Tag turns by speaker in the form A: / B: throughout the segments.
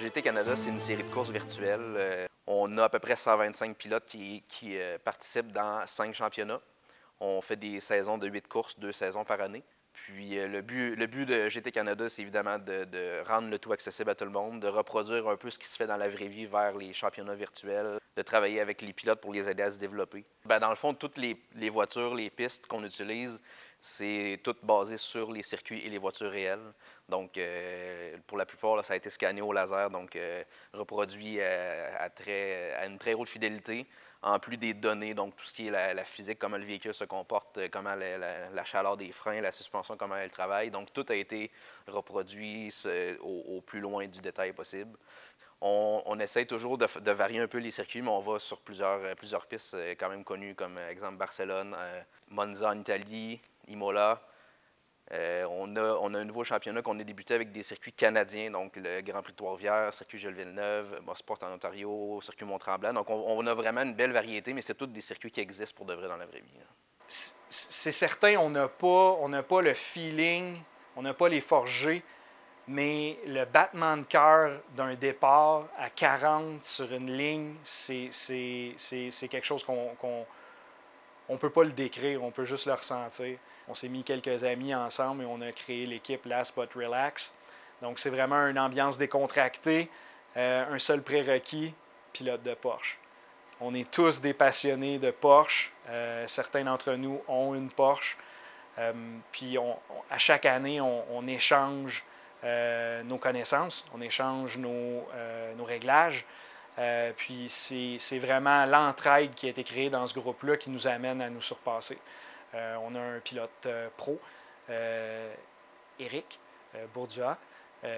A: GT Canada, c'est une série de courses virtuelles. On a à peu près 125 pilotes qui participent dans 5 championnats. On fait des saisons de 8 courses, 2 saisons par année. Puis le but de GT Canada, c'est évidemment de rendre le tout accessible à tout le monde, de reproduire un peu ce qui se fait dans la vraie vie vers les championnats virtuels, de travailler avec les pilotes pour les aider à se développer. Dans le fond, toutes les voitures, les pistes qu'on utilise, c'est tout basé sur les circuits et les voitures réelles. Donc, pour la plupart, là, ça a été scanné au laser, donc reproduit à une très haute fidélité. En plus des données, donc tout ce qui est la physique, comment le véhicule se comporte, comment la chaleur des freins, la suspension, comment elle travaille. Donc tout a été reproduit au plus loin du détail possible. On essaye toujours de varier un peu les circuits, mais on va sur plusieurs pistes quand même connues, comme exemple Barcelone, Monza en Italie, Imola. On a un nouveau championnat qu'on a débuté avec des circuits canadiens, donc le Grand Prix de Trois-Rivières, circuit Jules Villeneuve, Mosport en Ontario, circuit Mont-Tremblant. Donc on a vraiment une belle variété, mais c'est tous des circuits qui existent pour de vrai dans la vraie vie.
B: C'est certain, on n'a pas le feeling, on n'a pas les forgés, mais le battement de cœur d'un départ à 40 sur une ligne, c'est quelque chose qu'on ne peut pas le décrire, on peut juste le ressentir. On s'est mis quelques amis ensemble et on a créé l'équipe Last But Relax. Donc, c'est vraiment une ambiance décontractée, un seul prérequis, pilote de Porsche. On est tous des passionnés de Porsche. Certains d'entre nous ont une Porsche. Puis, à chaque année, on échange nos connaissances, on échange nos réglages. Puis, c'est vraiment l'entraide qui a été créée dans ce groupe-là qui nous amène à nous surpasser. On a un pilote pro, Éric Bourdua,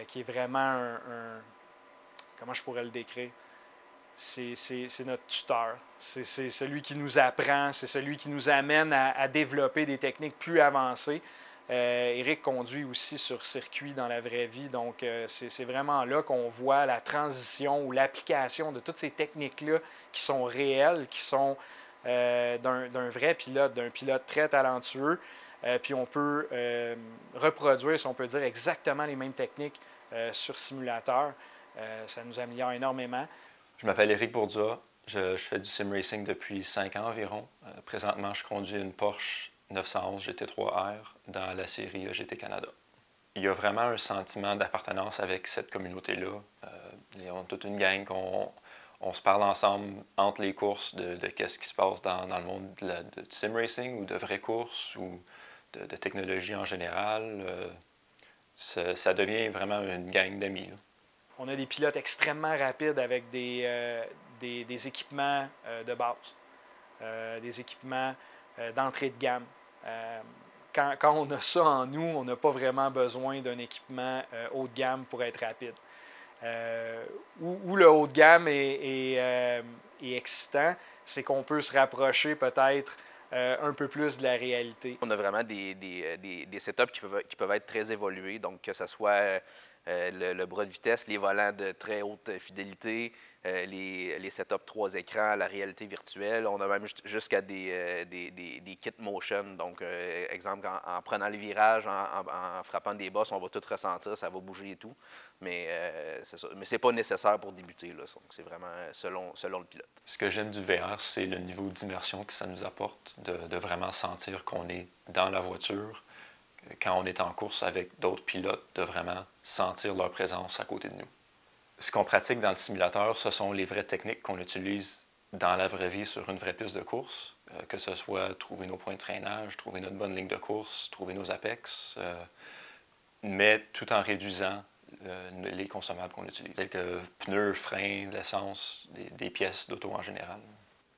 B: qui est vraiment comment je pourrais le décrire? C'est notre tuteur. C'est celui qui nous apprend, c'est celui qui nous amène à développer des techniques plus avancées. Éric conduit aussi sur circuit dans la vraie vie, donc c'est vraiment là qu'on voit la transition ou l'application de toutes ces techniques-là qui sont réelles, qui sont d'un vrai pilote, d'un pilote très talentueux. Puis on peut reproduire, si on peut dire, exactement les mêmes techniques sur simulateur. Ça nous améliore énormément.
C: Je m'appelle Éric Bourdua. Je fais du sim racing depuis 5 ans environ. Présentement, je conduis une Porsche 911 GT3R dans la série GT Canada. Il y a vraiment un sentiment d'appartenance avec cette communauté-là. On est toute une gang on se parle ensemble entre les courses de qu'est-ce qui se passe dans le monde de sim racing ou de vraies courses ou de technologie en général. Ça devient vraiment une gang d'amis.
B: On a des pilotes extrêmement rapides avec des équipements de base, des équipements d'entrée de gamme. Quand on a ça en nous, on n'a pas vraiment besoin d'un équipement haut de gamme pour être rapide. Où le haut de gamme est excitant, c'est qu'on peut se rapprocher peut-être un peu plus de la réalité.
A: On a vraiment des setups qui peuvent être très évolués, donc que ce soit le bras de vitesse, les volants de très haute fidélité, les setups 3 écrans, la réalité virtuelle. On a même jusqu'à des kits motion. Donc, exemple, en prenant les virages, en frappant des bosses, on va tout ressentir, ça va bouger et tout. Mais c'est pas nécessaire pour débuter. Là. Donc, c'est vraiment selon le pilote.
C: Ce que j'aime du VR, c'est le niveau d'immersion que ça nous apporte, de vraiment sentir qu'on est dans la voiture. Quand on est en course avec d'autres pilotes, de vraiment sentir leur présence à côté de nous. Ce qu'on pratique dans le simulateur, ce sont les vraies techniques qu'on utilise dans la vraie vie sur une vraie piste de course, que ce soit trouver nos points de freinage, trouver notre bonne ligne de course, trouver nos apex, mais tout en réduisant les consommables qu'on utilise, tels que pneus, freins, l'essence, des pièces d'auto en général.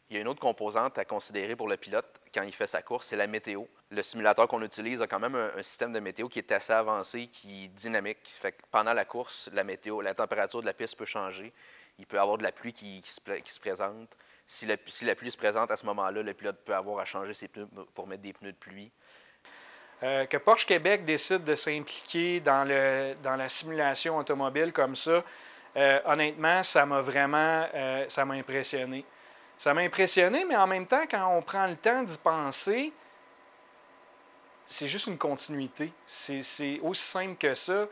A: Il y a une autre composante à considérer pour le pilote quand il fait sa course, c'est la météo. Le simulateur qu'on utilise a quand même un système de météo qui est assez avancé, qui est dynamique. Fait que pendant la course, la météo, la température de la piste peut changer. Il peut y avoir de la pluie qui se présente. Si la pluie se présente à ce moment-là, le pilote peut avoir à changer ses pneus pour mettre des pneus de pluie.
B: Que Porsche Québec décide de s'impliquer dans la simulation automobile comme ça, honnêtement, ça m'a vraiment impressionné. Ça m'a impressionné, mais en même temps, quand on prend le temps d'y penser, c'est juste une continuité. C'est aussi simple que ça.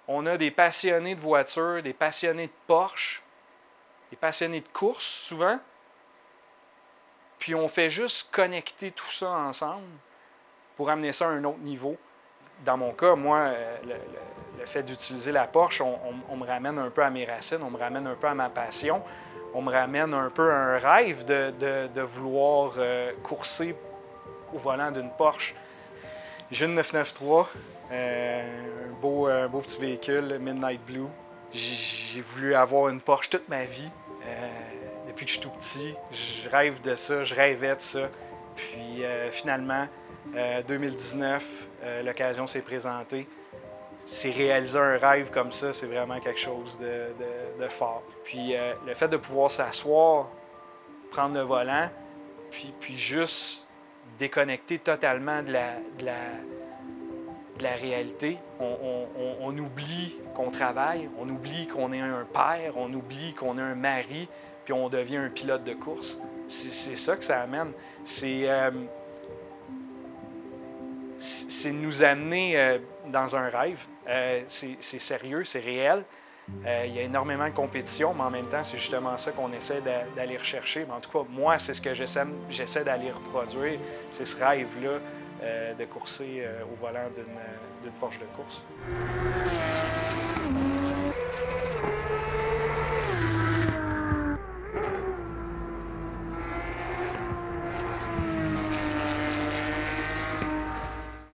B: On a des passionnés de voitures, des passionnés de Porsche, des passionnés de course souvent. Puis on fait juste connecter tout ça ensemble pour amener ça à un autre niveau. Dans mon cas, moi, le fait d'utiliser la Porsche, on me ramène un peu à mes racines, on me ramène un peu à ma passion, on me ramène un peu à un rêve de vouloir courser au volant d'une Porsche. J'ai une 993, un beau petit véhicule, Midnight Blue. J'ai voulu avoir une Porsche toute ma vie. Depuis que je suis tout petit, je rêve de ça, je rêvais de ça. Puis finalement, 2019, l'occasion s'est présentée. C'est réaliser un rêve comme ça, c'est vraiment quelque chose de fort. Puis le fait de pouvoir s'asseoir, prendre le volant, puis juste déconnecter totalement de la réalité. On oublie qu'on travaille, on oublie qu'on est un père, on oublie qu'on est un mari, puis on devient un pilote de course. C'est ça que ça amène. C'est nous amener dans un rêve. C'est sérieux, c'est réel. Il y a énormément de compétition, mais en même temps, c'est justement ça qu'on essaie d'aller rechercher. Mais en tout cas, moi, c'est ce que j'essaie d'aller reproduire. C'est ce rêve-là de courser au volant d'une Porsche de course.